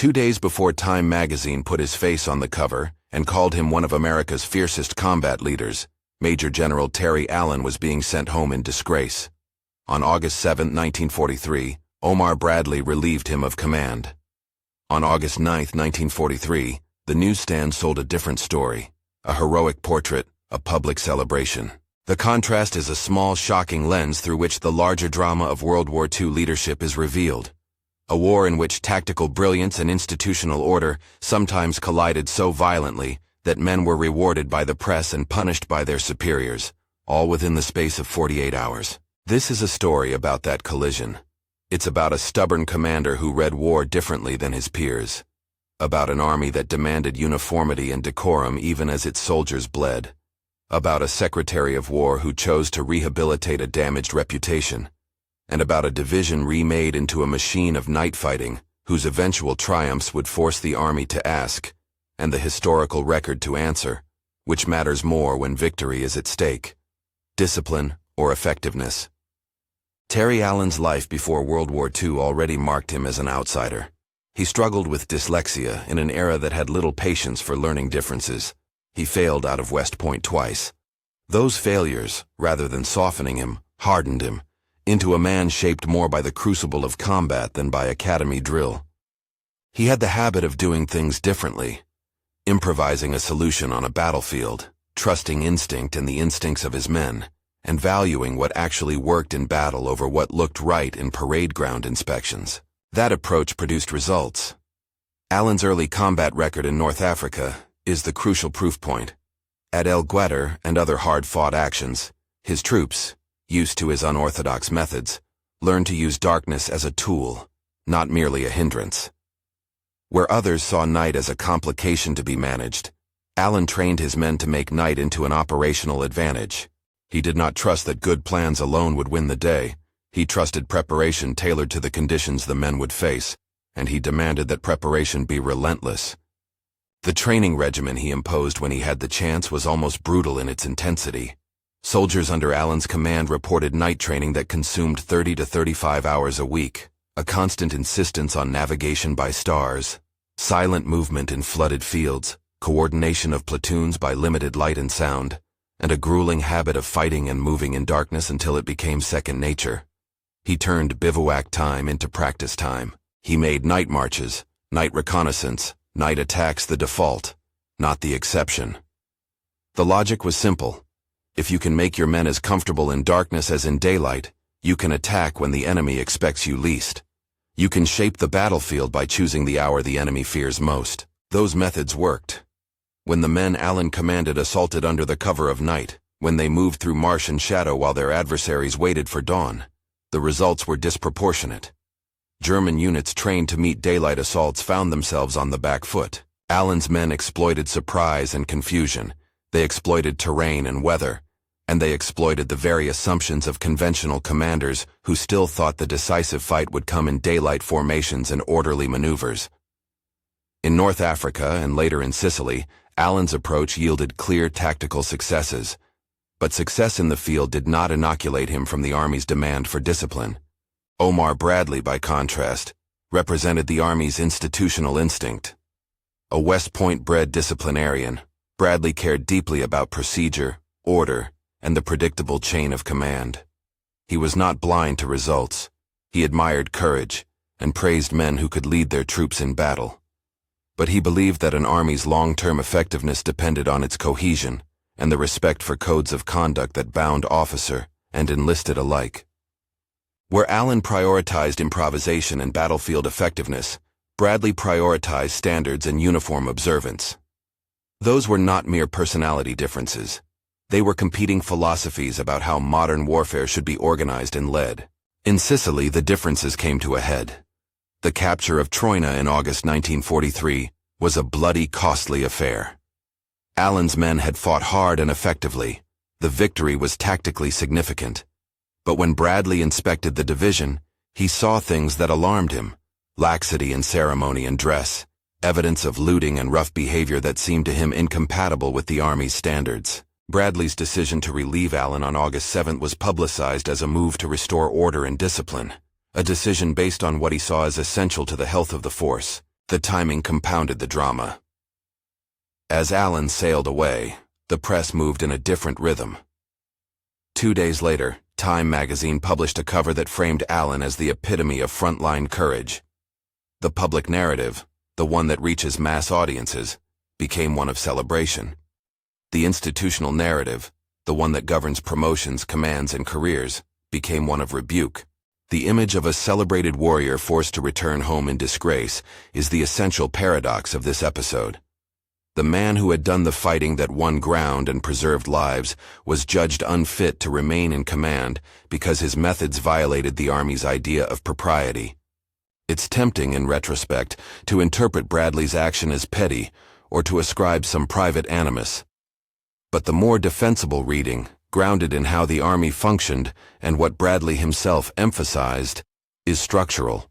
2 days before Time magazine put his face on the cover and called him one of America's fiercest combat leaders, Major General Terry Allen was being sent home in disgrace. On August 7, 1943, Omar Bradley relieved him of command. On August 9, 1943, the newsstand sold a different story, a heroic portrait, a public celebration. The contrast is a small, shocking lens through which the larger drama of World War II leadership is revealed. A war in which tactical brilliance and institutional order sometimes collided so violently that men were rewarded by the press and punished by their superiors, all within the space of 48 hours. This is a story about that collision. It's about a stubborn commander who read war differently than his peers. About an army that demanded uniformity and decorum even as its soldiers bled. About a secretary of war who chose to rehabilitate a damaged reputation. And about a division remade into a machine of night fighting, whose eventual triumphs would force the army to ask, and the historical record to answer, which matters more when victory is at stake: discipline or effectiveness. Terry Allen's life before World War II already marked him as an outsider. He struggled with dyslexia in an era that had little patience for learning differences. He failed out of West Point twice. Those failures, rather than softening him, hardened him into a man shaped more by the crucible of combat than by academy drill. He had the habit of doing things differently, improvising a solution on a battlefield, trusting instinct and the instincts of his men, and valuing what actually worked in battle over what looked right in parade ground inspections. That approach produced results. Allen's early combat record in North Africa is the crucial proof point. At El Gueter and other hard-fought actions, his troops, used to his unorthodox methods, learned to use darkness as a tool, not merely a hindrance. Where others saw night as a complication to be managed, Allen trained his men to make night into an operational advantage. He did not trust that good plans alone would win the day. He trusted preparation tailored to the conditions the men would face, and he demanded that preparation be relentless. The training regimen he imposed when he had the chance was almost brutal in its intensity. Soldiers under Allen's command reported night training that consumed 30 to 35 hours a week, a constant insistence on navigation by stars, silent movement in flooded fields, coordination of platoons by limited light and sound, and a grueling habit of fighting and moving in darkness until it became second nature. He turned bivouac time into practice time. He made night marches, night reconnaissance, night attacks the default, not the exception. The logic was simple. If you can make your men as comfortable in darkness as in daylight, you can attack when the enemy expects you least. You can shape the battlefield by choosing the hour the enemy fears most. Those methods worked. When the men Allen commanded assaulted under the cover of night, when they moved through marsh and shadow while their adversaries waited for dawn, the results were disproportionate. German units trained to meet daylight assaults found themselves on the back foot. Allen's men exploited surprise and confusion. They exploited terrain and weather, and they exploited the very assumptions of conventional commanders who still thought the decisive fight would come in daylight formations and orderly maneuvers. In North Africa and later in Sicily, Allen's approach yielded clear tactical successes, but success in the field did not inoculate him from the Army's demand for discipline. Omar Bradley, by contrast, represented the Army's institutional instinct. A West Point-bred disciplinarian, Bradley cared deeply about procedure, order, and the predictable chain of command. He was not blind to results. He admired courage and praised men who could lead their troops in battle. But he believed that an army's long-term effectiveness depended on its cohesion and the respect for codes of conduct that bound officer and enlisted alike. Where Allen prioritized improvisation and battlefield effectiveness, Bradley prioritized standards and uniform observance. Those were not mere personality differences. They were competing philosophies about how modern warfare should be organized and led. In Sicily, the differences came to a head. The capture of Troina in August 1943 was a bloody, costly affair. Allen's men had fought hard and effectively. The victory was tactically significant. But when Bradley inspected the division, he saw things that alarmed him: laxity in ceremony and dress, evidence of looting and rough behavior that seemed to him incompatible with the Army's standards. Bradley's decision to relieve Allen on August 7 was publicized as a move to restore order and discipline, a decision based on what he saw as essential to the health of the force. The timing compounded the drama. As Allen sailed away, the press moved in a different rhythm. 2 days later, Time magazine published a cover that framed Allen as the epitome of frontline courage. The public narrative, the one that reaches mass audiences, became one of celebration. The institutional narrative, the one that governs promotions, commands, and careers, became one of rebuke. The image of a celebrated warrior forced to return home in disgrace is the essential paradox of this episode. The man who had done the fighting that won ground and preserved lives was judged unfit to remain in command because his methods violated the Army's idea of propriety. It's tempting, in retrospect, to interpret Bradley's action as petty or to ascribe some private animus. But the more defensible reading, grounded in how the Army functioned and what Bradley himself emphasized, is structural.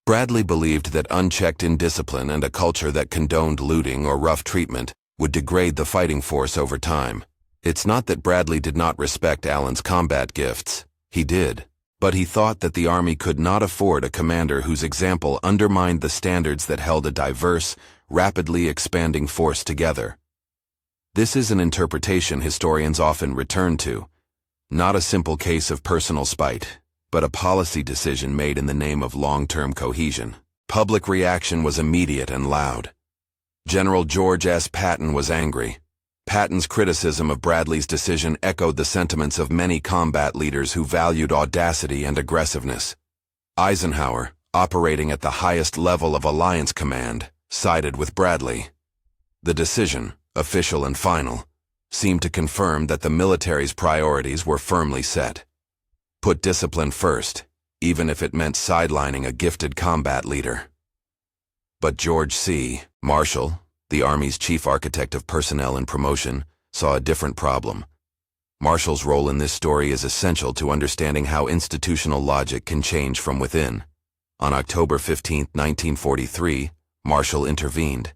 Bradley believed that unchecked indiscipline and a culture that condoned looting or rough treatment would degrade the fighting force over time. It's not that Bradley did not respect Allen's combat gifts. He did. But he thought that the Army could not afford a commander whose example undermined the standards that held a diverse, rapidly expanding force together. This is an interpretation historians often return to, not a simple case of personal spite, but a policy decision made in the name of long-term cohesion. Public reaction was immediate and loud. General George S. Patton was angry. Patton's criticism of Bradley's decision echoed the sentiments of many combat leaders who valued audacity and aggressiveness. Eisenhower, operating at the highest level of alliance command, sided with Bradley. The decision, official and final, seemed to confirm that the military's priorities were firmly set. Put discipline first, even if it meant sidelining a gifted combat leader. But George C. Marshall, the Army's chief architect of personnel and promotion, saw a different problem. Marshall's role in this story is essential to understanding how institutional logic can change from within. On October 15, 1943, Marshall intervened.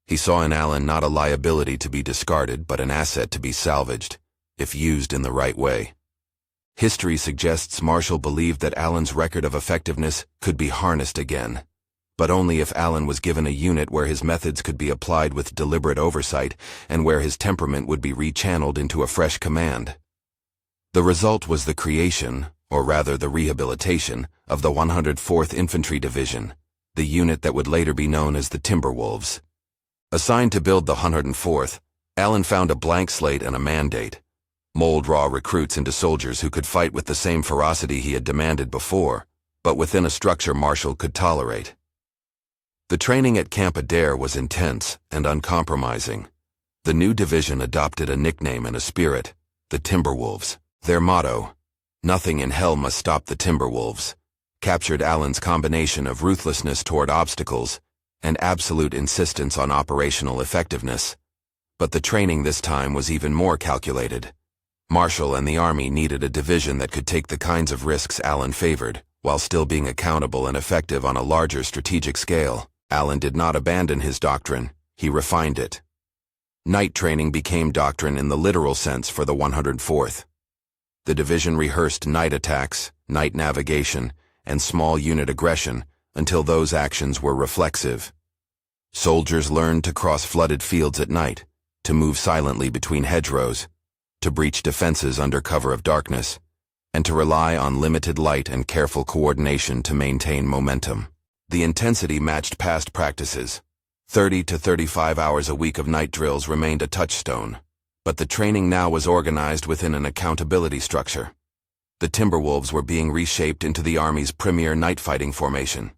He saw in Allen not a liability to be discarded, but an asset to be salvaged, if used in the right way. History suggests Marshall believed that Allen's record of effectiveness could be harnessed again, but only if Allen was given a unit where his methods could be applied with deliberate oversight and where his temperament would be rechanneled into a fresh command. The result was the creation, or rather the rehabilitation, of the 104th Infantry Division, the unit that would later be known as the Timberwolves. Assigned to build the 104th, Allen found a blank slate and a mandate: mold raw recruits into soldiers who could fight with the same ferocity he had demanded before, but within a structure Marshall could tolerate. The training at Camp Adair was intense and uncompromising. The new division adopted a nickname and a spirit: the Timberwolves. Their motto, "Nothing in hell must stop the Timberwolves," captured Allen's combination of ruthlessness toward obstacles and absolute insistence on operational effectiveness. But the training this time was even more calculated. Marshall and the Army needed a division that could take the kinds of risks Allen favored, while still being accountable and effective on a larger strategic scale. Allen did not abandon his doctrine, he refined it. Night training became doctrine in the literal sense for the 104th. The division rehearsed night attacks, night navigation, and small unit aggression until those actions were reflexive. Soldiers learned to cross flooded fields at night, to move silently between hedgerows, to breach defenses under cover of darkness, and to rely on limited light and careful coordination to maintain momentum. The intensity matched past practices. 30 to 35 hours a week of night drills remained a touchstone, but the training now was organized within an accountability structure. The Timberwolves were being reshaped into the Army's premier night fighting formation.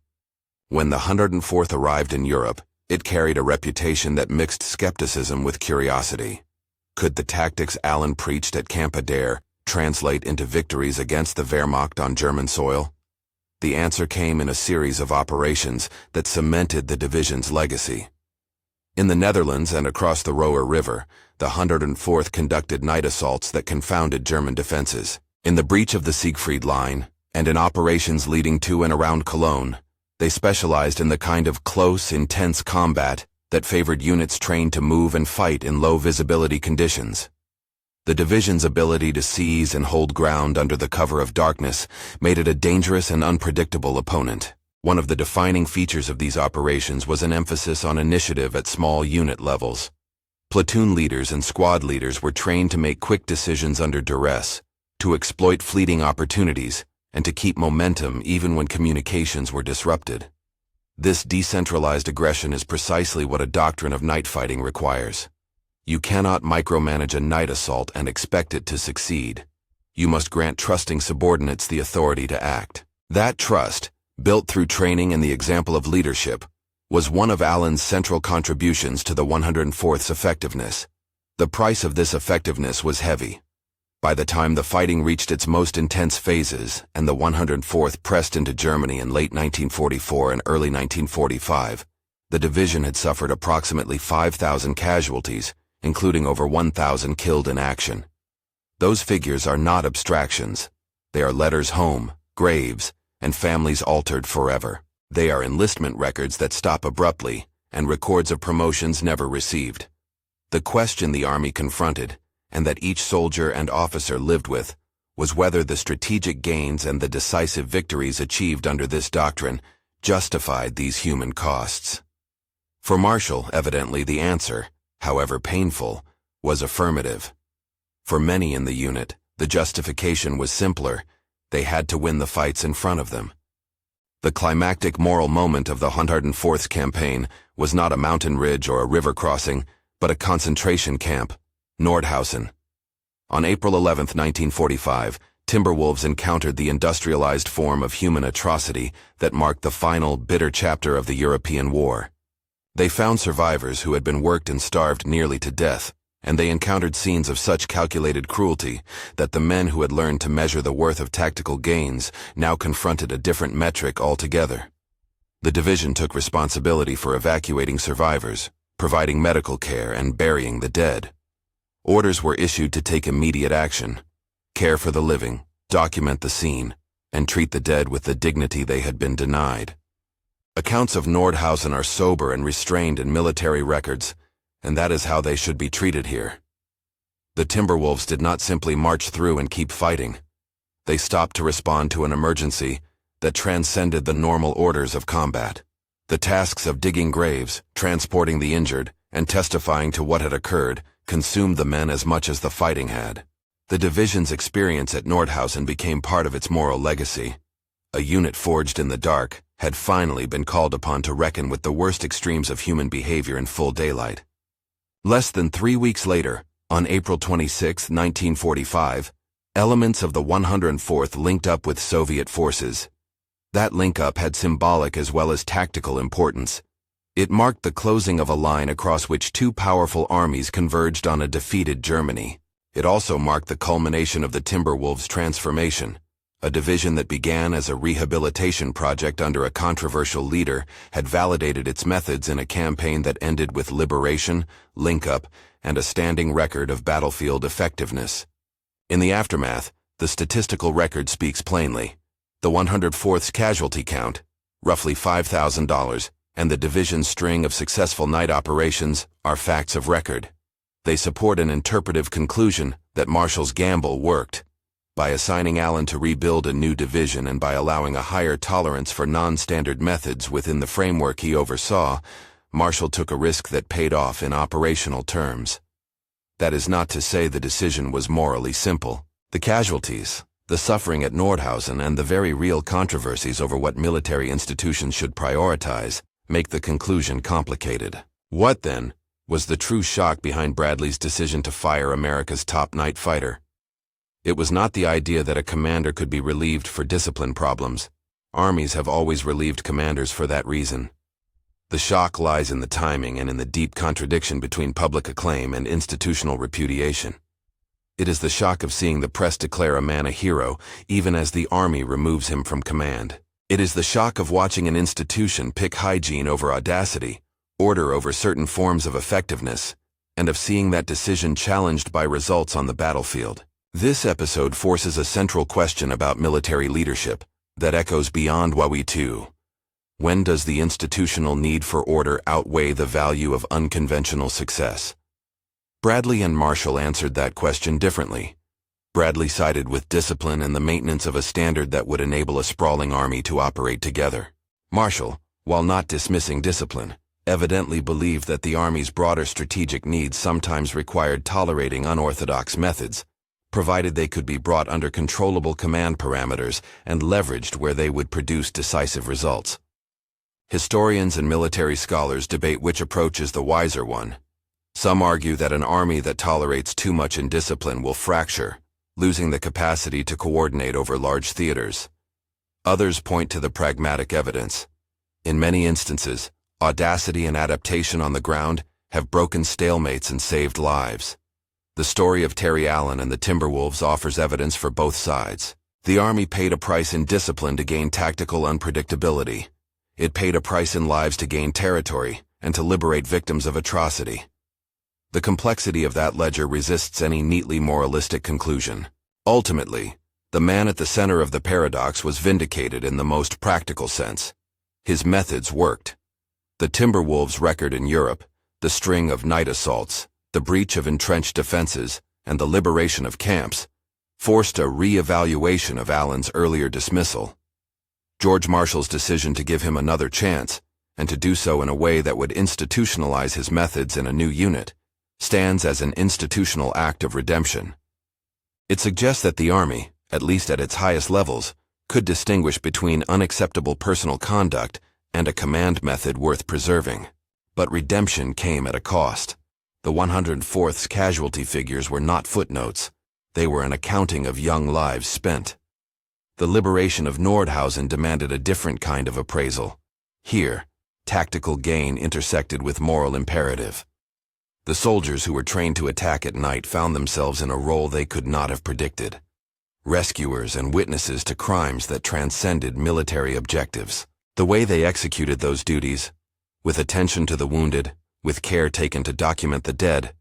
When the 104th arrived in Europe, it carried a reputation that mixed skepticism with curiosity. Could the tactics Allen preached at Camp Adair translate into victories against the Wehrmacht on German soil? The answer came in a series of operations that cemented the division's legacy. In the Netherlands and across the Roer River, the 104th conducted night assaults that confounded German defenses. In the breach of the Siegfried Line, and in operations leading to and around Cologne, they specialized in the kind of close, intense combat that favored units trained to move and fight in low-visibility conditions. The division's ability to seize and hold ground under the cover of darkness made it a dangerous and unpredictable opponent. One of the defining features of these operations was an emphasis on initiative at small unit levels. Platoon leaders and squad leaders were trained to make quick decisions under duress, to exploit fleeting opportunities, and to keep momentum even when communications were disrupted. This decentralized aggression is precisely what a doctrine of night fighting requires. You cannot micromanage a night assault and expect it to succeed. You must grant trusting subordinates the authority to act. That trust, built through training and the example of leadership, was one of Allen's central contributions to the 104th's effectiveness. The price of this effectiveness was heavy. By the time the fighting reached its most intense phases and the 104th pressed into Germany in late 1944 and early 1945, the division had suffered approximately 5,000 casualties, including over 1,000 killed in action. Those figures are not abstractions. They are letters home, graves, and families altered forever. They are enlistment records that stop abruptly, and records of promotions never received. The question the Army confronted, and that each soldier and officer lived with, was whether the strategic gains and the decisive victories achieved under this doctrine justified these human costs. For Marshall, evidently the answer, however painful, was affirmative. For many in the unit, the justification was simpler. They had to win the fights in front of them. The climactic moral moment of the 104th campaign was not a mountain ridge or a river crossing, but a concentration camp, Nordhausen. On April 11, 1945, Timberwolves encountered the industrialized form of human atrocity that marked the final, bitter chapter of the European War. They found survivors who had been worked and starved nearly to death, and they encountered scenes of such calculated cruelty that the men who had learned to measure the worth of tactical gains now confronted a different metric altogether. The division took responsibility for evacuating survivors, providing medical care, and burying the dead. Orders were issued to take immediate action, care for the living, document the scene, and treat the dead with the dignity they had been denied. Accounts of Nordhausen are sober and restrained in military records, and that is how they should be treated here. The Timberwolves did not simply march through and keep fighting. They stopped to respond to an emergency that transcended the normal orders of combat. The tasks of digging graves, transporting the injured, and testifying to what had occurred consumed the men as much as the fighting had. The division's experience at Nordhausen became part of its moral legacy. A unit forged in the dark had finally been called upon to reckon with the worst extremes of human behavior in full daylight. Less than 3 weeks later, on April 26, 1945, elements of the 104th linked up with Soviet forces. That link-up had symbolic as well as tactical importance. It marked the closing of a line across which two powerful armies converged on a defeated Germany. It also marked the culmination of the Timberwolves' transformation. A division that began as a rehabilitation project under a controversial leader had validated its methods in a campaign that ended with liberation, link-up, and a standing record of battlefield effectiveness. In the aftermath, the statistical record speaks plainly. The 104th's casualty count, roughly $5,000, and the division's string of successful night operations are facts of record. They support an interpretive conclusion that Marshall's gamble worked. By assigning Allen to rebuild a new division and by allowing a higher tolerance for non-standard methods within the framework he oversaw, Marshall took a risk that paid off in operational terms. That is not to say the decision was morally simple. The casualties, the suffering at Nordhausen, and the very real controversies over what military institutions should prioritize make the conclusion complicated. What, then, was the true shock behind Bradley's decision to fire America's top night fighter? It was not the idea that a commander could be relieved for discipline problems. Armies have always relieved commanders for that reason. The shock lies in the timing and in the deep contradiction between public acclaim and institutional repudiation. It is the shock of seeing the press declare a man a hero, even as the Army removes him from command. It is the shock of watching an institution pick hygiene over audacity, order over certain forms of effectiveness, and of seeing that decision challenged by results on the battlefield. This episode forces a central question about military leadership that echoes beyond WW2. When does the institutional need for order outweigh the value of unconventional success? Bradley and Marshall answered that question differently. Bradley sided with discipline and the maintenance of a standard that would enable a sprawling army to operate together. Marshall, while not dismissing discipline, evidently believed that the Army's broader strategic needs sometimes required tolerating unorthodox methods, provided they could be brought under controllable command parameters and leveraged where they would produce decisive results. Historians and military scholars debate which approach is the wiser one. Some argue that an army that tolerates too much indiscipline will fracture, losing the capacity to coordinate over large theaters. Others point to the pragmatic evidence. In many instances, audacity and adaptation on the ground have broken stalemates and saved lives. The story of Terry Allen and the Timberwolves offers evidence for both sides. The Army paid a price in discipline to gain tactical unpredictability. It paid a price in lives to gain territory and to liberate victims of atrocity. The complexity of that ledger resists any neatly moralistic conclusion. Ultimately, the man at the center of the paradox was vindicated in the most practical sense. His methods worked. The Timberwolves' record in Europe, the string of night assaults, the breach of entrenched defenses, and the liberation of camps, forced a re-evaluation of Allen's earlier dismissal. George Marshall's decision to give him another chance, and to do so in a way that would institutionalize his methods in a new unit, stands as an institutional act of redemption. It suggests that the Army, at least at its highest levels, could distinguish between unacceptable personal conduct and a command method worth preserving. But redemption came at a cost. The 104th's casualty figures were not footnotes. They were an accounting of young lives spent. The liberation of Nordhausen demanded a different kind of appraisal. Here, tactical gain intersected with moral imperative. The soldiers who were trained to attack at night found themselves in a role they could not have predicted. Rescuers and witnesses to crimes that transcended military objectives. The way they executed those duties, with attention to the wounded, with care taken to document the dead,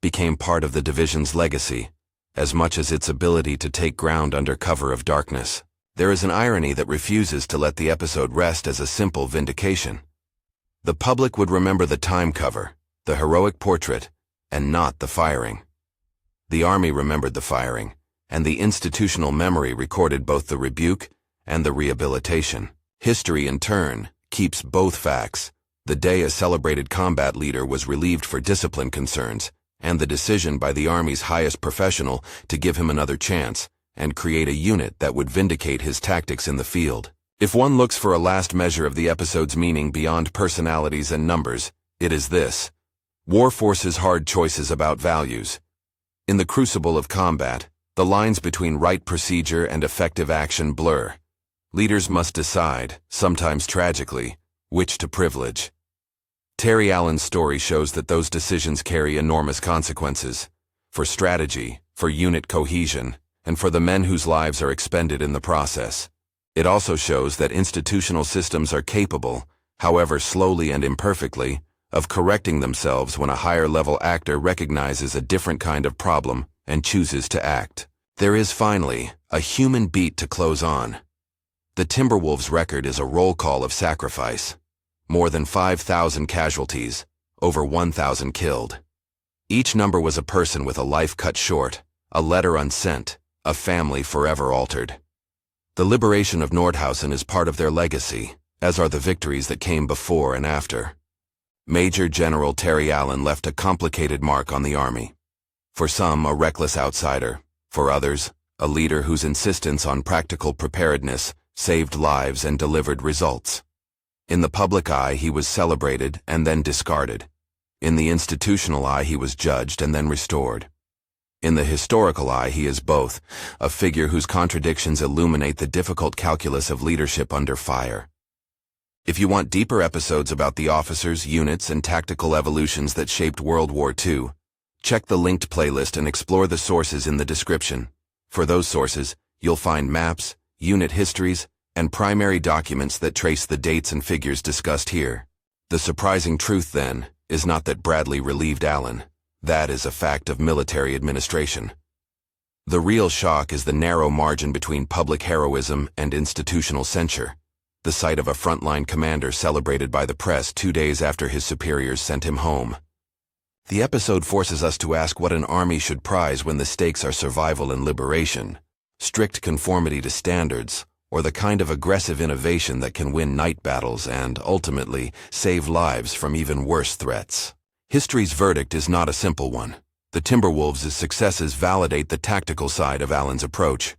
became part of the division's legacy, as much as its ability to take ground under cover of darkness. There is an irony that refuses to let the episode rest as a simple vindication. The public would remember the time cover, the heroic portrait, and not the firing. The Army remembered the firing, and the institutional memory recorded both the rebuke and the rehabilitation. History, in turn, keeps both facts: the day a celebrated combat leader was relieved for discipline concerns, and the decision by the Army's highest professional to give him another chance and create a unit that would vindicate his tactics in the field. If one looks for a last measure of the episode's meaning beyond personalities and numbers, it is this: war forces hard choices about values. In the crucible of combat, the lines between right procedure and effective action blur. Leaders must decide, sometimes tragically, which to privilege. Terry Allen's story shows that those decisions carry enormous consequences, for strategy, for unit cohesion, and for the men whose lives are expended in the process. It also shows that institutional systems are capable, however slowly and imperfectly, of correcting themselves when a higher-level actor recognizes a different kind of problem and chooses to act. There is, finally, a human beat to close on. The Timberwolves' record is a roll call of sacrifice. More than 5,000 casualties, over 1,000 killed. Each number was a person with a life cut short, a letter unsent, a family forever altered. The liberation of Nordhausen is part of their legacy, as are the victories that came before and after. Major General Terry Allen left a complicated mark on the Army. For some, a reckless outsider. For others, a leader whose insistence on practical preparedness saved lives and delivered results. In the public eye, he was celebrated and then discarded. In the institutional eye, he was judged and then restored. In the historical eye, he is both, a figure whose contradictions illuminate the difficult calculus of leadership under fire. If you want deeper episodes about the officers, units, and tactical evolutions that shaped World War II, check the linked playlist and explore the sources in the description. For those sources, you'll find maps, unit histories, and primary documents that trace the dates and figures discussed here. The surprising truth, then, is not that Bradley relieved Allen. That is a fact of military administration. The real shock is the narrow margin between public heroism and institutional censure, the sight of a frontline commander celebrated by the press 2 days after his superiors sent him home. The episode forces us to ask what an army should prize when the stakes are survival and liberation, strict conformity to standards, or the kind of aggressive innovation that can win night battles and, ultimately, save lives from even worse threats. History's verdict is not a simple one. The Timberwolves' successes validate the tactical side of Allen's approach.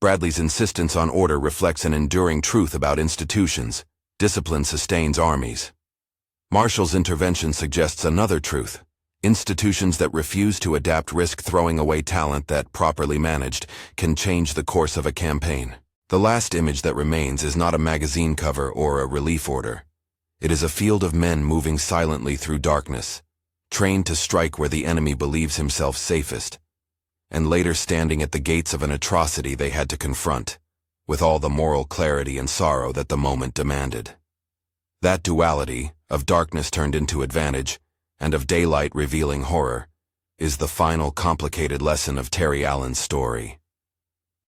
Bradley's insistence on order reflects an enduring truth about institutions. Discipline sustains armies. Marshall's intervention suggests another truth. Institutions that refuse to adapt risk throwing away talent that, properly managed, can change the course of a campaign. The last image that remains is not a magazine cover or a relief order. It is a field of men moving silently through darkness, trained to strike where the enemy believes himself safest, and later standing at the gates of an atrocity they had to confront, with all the moral clarity and sorrow that the moment demanded. That duality, of darkness turned into advantage, and of daylight revealing horror, is the final complicated lesson of Terry Allen's story.